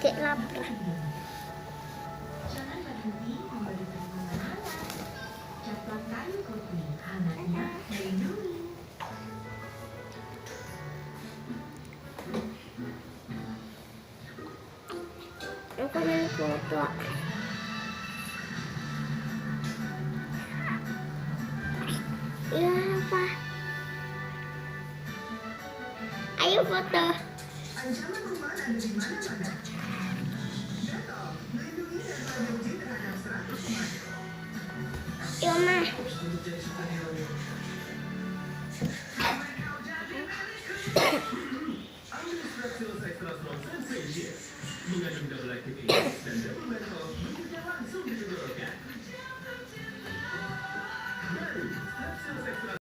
Kayak lapar. Aku main foto. Ya apa? Ayo foto. Yuk, Ma.